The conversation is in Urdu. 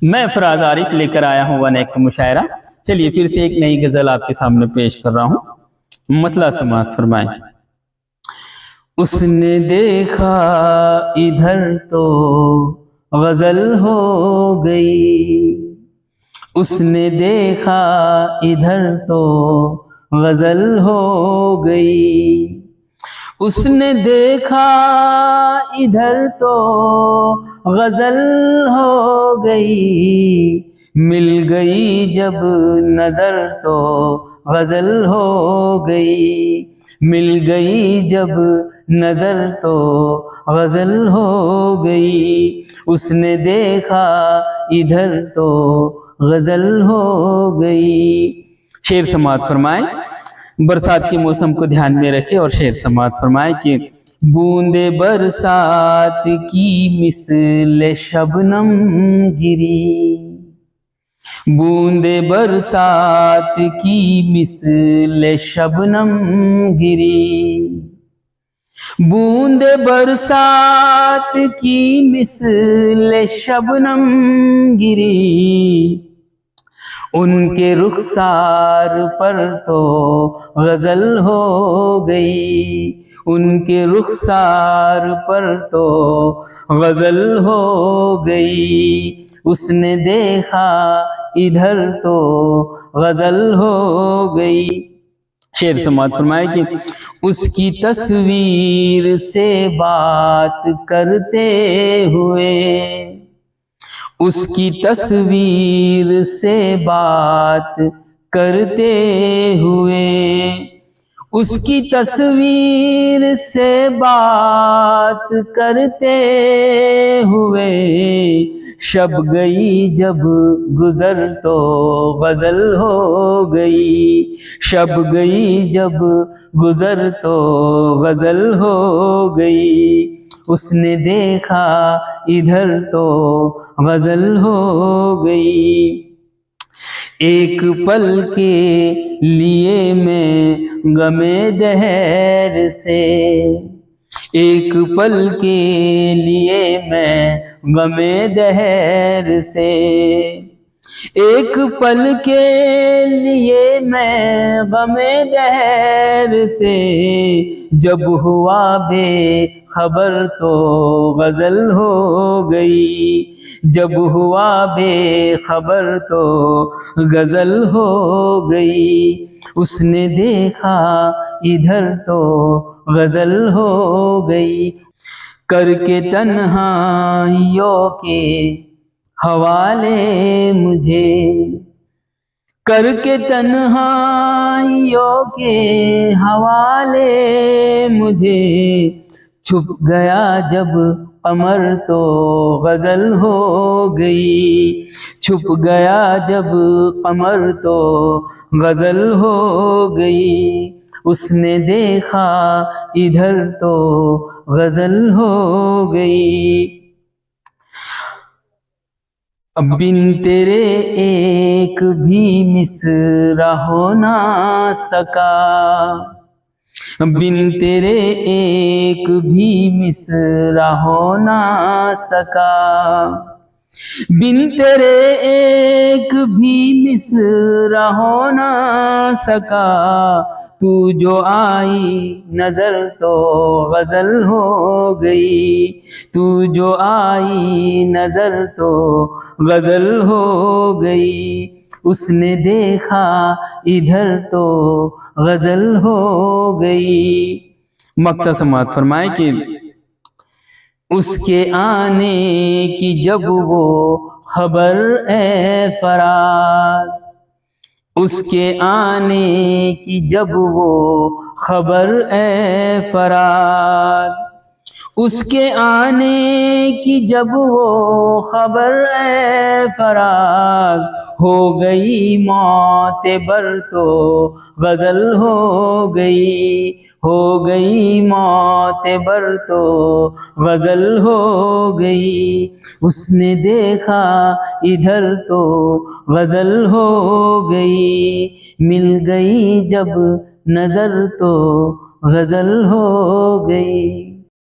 میں فراز عارف لے کر آیا ہوں ون ایک مشاعرہ۔ چلیے پھر سے ایک نئی غزل آپ کے سامنے پیش کر رہا ہوں، مطلع سماعت فرمائیں۔ اس نے دیکھا ادھر تو غزل ہو گئی، اس نے دیکھا ادھر تو غزل ہو گئی، اس نے دیکھا ادھر تو غزل ہو گئی، مل گئی جب نظر تو غزل ہو گئی، مل گئی جب نظر تو غزل ہو گئی، اس نے دیکھا ادھر تو غزل ہو گئی۔ شعر سماعت فرمائیں۔ برسات کے موسم کو دھیان میں رکھے اور شعر سماعت فرمائیں کہ بوندے برسات کی مثل شبنم گری، بوندے برسات کی مثل شبنم گری، بوندے برسات کی مثل شبنم گری، ان کے رخسار پر تو غزل ہو گئی، ان کے رخسار پر تو غزل ہو گئی، اس نے دیکھا ادھر تو غزل ہو گئی۔ شعر سماعت فرمائے کہ اس کی تصویر سے بات کرتے ہوئے، اس کی تصویر سے بات کرتے ہوئے، اس کی تصویر سے بات کرتے ہوئے، شب گئی جب گزر تو غزل ہو گئی، شب گئی جب گزر تو غزل ہو گئی، اس نے دیکھا ادھر تو غزل ہو گئی۔ ایک پل کے لیے میں غم دہر سے، ایک پل کے لیے میں غم دہر سے، ایک پل کے لیے میں غم دہر سے، جب ہوا بے خبر تو غزل ہو گئی، جب ہوا بے خبر تو غزل ہو گئی، اس نے دیکھا ادھر تو غزل ہو گئی۔ کر کے تنہائیوں کے حوالے مجھے، کر کے تنہائیوں کے حوالے مجھے، چھپ گیا جب قمر تو غزل ہو گئی، چھپ گیا جب قمر تو غزل ہو گئی، اس نے دیکھا ادھر تو غزل ہو گئی۔ اب بن تیرے ایک بھی مصرع ہو نہ سکا، بن تیرے ایک بھی مصرع ہو نہ سکا، بن تیرے ایک بھی مصرع ہو نہ سکا، تو جو آئی نظر تو غزل ہو گئی، تو جو آئی نظر تو غزل ہو گئی، اس نے دیکھا ادھر تو غزل ہو گئی۔ مقطع سماعت فرمائے کہ اس کے آنے کی جب وہ خبر اے فراز، اس کے آنے کی جب وہ خبر اے فراز، اس کے آنے کی جب وہ خبر اے فراز، ہو گئی معتبر تو غزل ہو گئی، ہو گئی معتبر تو غزل ہو گئی، اس نے دیکھا ادھر تو غزل ہو گئی، مل گئی جب نظر تو غزل ہو گئی۔